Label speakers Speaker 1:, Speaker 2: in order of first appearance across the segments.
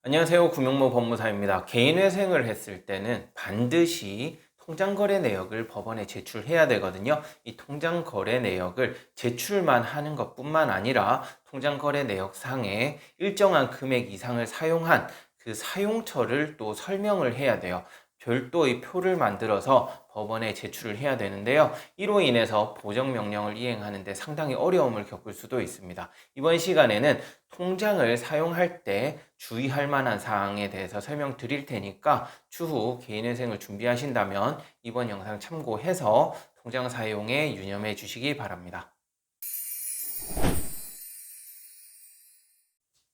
Speaker 1: 안녕하세요. 금융모 법무사입니다. 개인회생을 했을 때는 반드시 통장거래 내역을 법원에 제출해야 되거든요. 이 통장거래 내역을 제출만 하는 것뿐만 아니라 통장거래 내역상에 일정한 금액 이상을 사용한 그 사용처를 또 설명을 해야 돼요. 별도의 표를 만들어서 법원에 제출을 해야 되는데요. 이로 인해서 보정명령을 이행하는데 상당히 어려움을 겪을 수도 있습니다. 이번 시간에는 통장을 사용할 때 주의할 만한 사항에 대해서 설명드릴 테니까 추후 개인회생을 준비하신다면 이번 영상 참고해서 통장 사용에 유념해 주시기 바랍니다.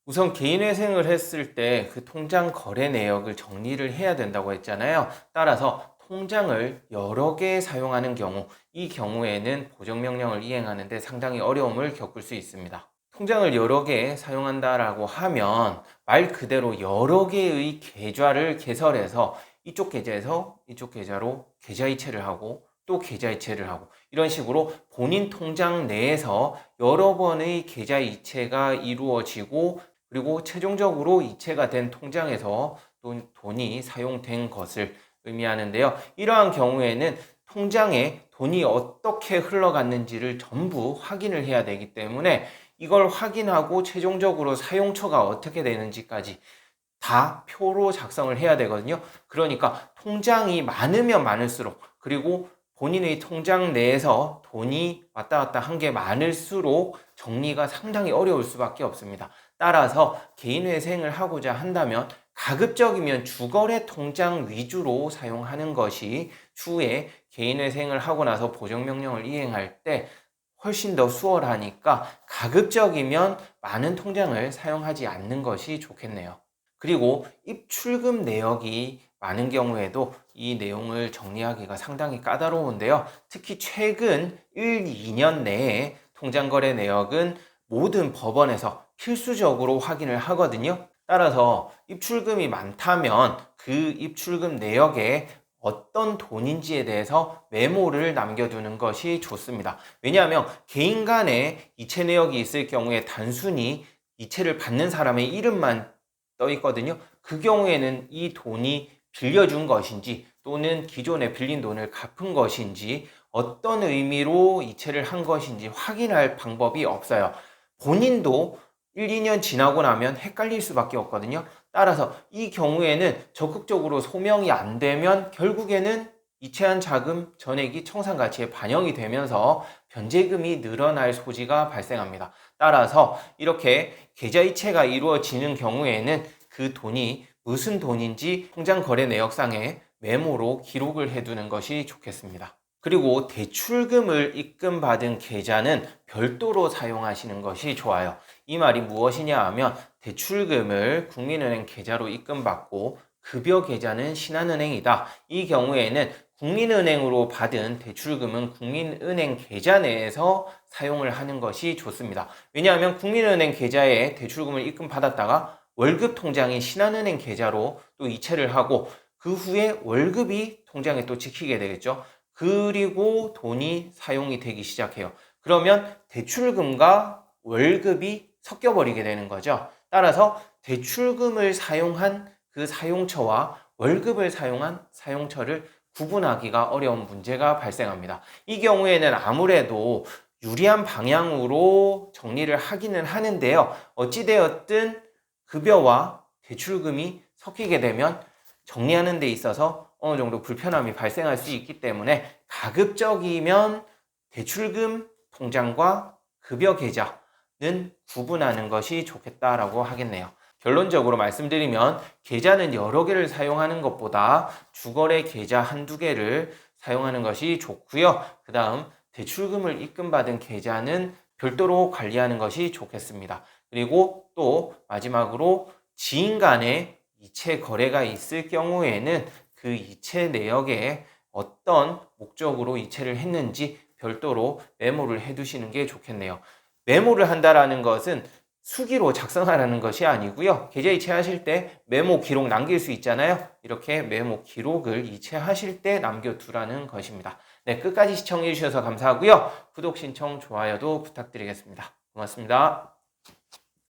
Speaker 1: 우선 개인회생을 했을 때 그 통장 거래 내역을 정리를 해야 된다고 했잖아요. 따라서 통장을 여러 개 사용하는 경우, 이 경우에는 보정명령을 이행하는데 상당히 어려움을 겪을 수 있습니다. 통장을 여러 개 사용한다라고 하면 말 그대로 여러 개의 계좌를 개설해서 이쪽 계좌에서 이쪽 계좌로 계좌이체를 하고 또 계좌이체를 하고 이런 식으로 본인 통장 내에서 여러 번의 계좌이체가 이루어지고 그리고 최종적으로 이체가 된 통장에서 돈이 사용된 것을 의미하는데요. 이러한 경우에는 통장에 돈이 어떻게 흘러갔는지를 전부 확인을 해야 되기 때문에 이걸 확인하고 최종적으로 사용처가 어떻게 되는지까지 다 표로 작성을 해야 되거든요. 그러니까 통장이 많으면 많을수록 그리고 본인의 통장 내에서 돈이 왔다 갔다 한 게 많을수록 정리가 상당히 어려울 수밖에 없습니다. 따라서 개인회생을 하고자 한다면 가급적이면 주거래 통장 위주로 사용하는 것이 추후에 개인회생을 하고 나서 보정명령을 이행할 때 훨씬 더 수월하니까 가급적이면 많은 통장을 사용하지 않는 것이 좋겠네요. 그리고 입출금 내역이 많은 경우에도 이 내용을 정리하기가 상당히 까다로운데요. 특히 최근 1, 2년 내에 통장거래 내역은 모든 법원에서 필수적으로 확인을 하거든요. 따라서 입출금이 많다면 그 입출금 내역에 어떤 돈인지에 대해서 메모를 남겨두는 것이 좋습니다. 왜냐하면 개인 간에 이체 내역이 있을 경우에 단순히 이체를 받는 사람의 이름만 떠 있거든요. 그 경우에는 이 돈이 빌려준 것인지 또는 기존에 빌린 돈을 갚은 것인지 어떤 의미로 이체를 한 것인지 확인할 방법이 없어요. 본인도 1, 2년 지나고 나면 헷갈릴 수밖에 없거든요. 따라서 이 경우에는 적극적으로 소명이 안 되면 결국에는 이체한 자금 전액이 청산가치에 반영이 되면서 변제금이 늘어날 소지가 발생합니다. 따라서 이렇게 계좌이체가 이루어지는 경우에는 그 돈이 무슨 돈인지 통장 거래 내역상에 메모로 기록을 해두는 것이 좋겠습니다. 그리고 대출금을 입금받은 계좌는 별도로 사용하시는 것이 좋아요. 이 말이 무엇이냐 하면 대출금을 국민은행 계좌로 입금받고 급여 계좌는 신한은행이다. 이 경우에는 국민은행으로 받은 대출금은 국민은행 계좌 내에서 사용을 하는 것이 좋습니다. 왜냐하면 국민은행 계좌에 대출금을 입금받았다가 월급 통장인 신한은행 계좌로 또 이체를 하고 그 후에 월급이 통장에 또 찍히게 되겠죠. 그리고 돈이 사용이 되기 시작해요. 그러면 대출금과 월급이 섞여버리게 되는 거죠. 따라서 대출금을 사용한 그 사용처와 월급을 사용한 사용처를 구분하기가 어려운 문제가 발생합니다. 이 경우에는 아무래도 유리한 방향으로 정리를 하기는 하는데요. 어찌되었든 급여와 대출금이 섞이게 되면 정리하는 데 있어서 어느 정도 불편함이 발생할 수 있기 때문에 가급적이면 대출금 통장과 급여 계좌는 구분하는 것이 좋겠다라고 하겠네요. 결론적으로 말씀드리면 계좌는 여러 개를 사용하는 것보다 주거래 계좌 한두 개를 사용하는 것이 좋고요. 그 다음 대출금을 입금받은 계좌는 별도로 관리하는 것이 좋겠습니다. 그리고 또 마지막으로 지인 간에 이체 거래가 있을 경우에는 그 이체 내역에 어떤 목적으로 이체를 했는지 별도로 메모를 해두시는 게 좋겠네요. 메모를 한다라는 것은 수기로 작성하라는 것이 아니고요. 계좌 이체하실 때 메모 기록 남길 수 있잖아요. 이렇게 메모 기록을 이체하실 때 남겨두라는 것입니다. 네, 끝까지 시청해 주셔서 감사하고요. 구독, 신청, 좋아요도 부탁드리겠습니다. 고맙습니다.